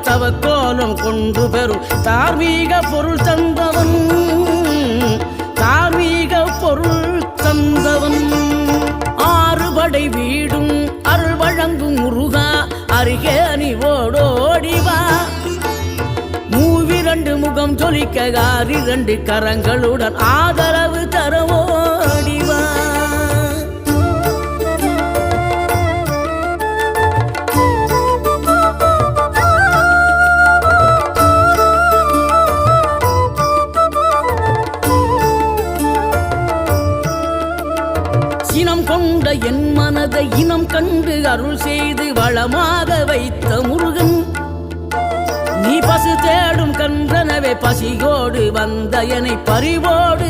தவக்கோலம் கொண்டு பெறும் தார்மீக பொருள் தந்தவன், தார்மீக பொருள் தந்தவன். ஆறுபடை வீடும் அருள் வழங்கும் முருகா அருகே நீ ஓடோடிவா. மூவிரண்டு முகம் ஜொலிக்க 6 கரங்களுடன் ஆதரவு தர ஓடிவா. சினம் கொண்ட என் மனதை இனம் கண்டு அருள் செய்து வளமாக வைத்த முருகன், நீ பசு தேடும் கன்றனவே பசியோடு வந்த என்னை பறிவோடு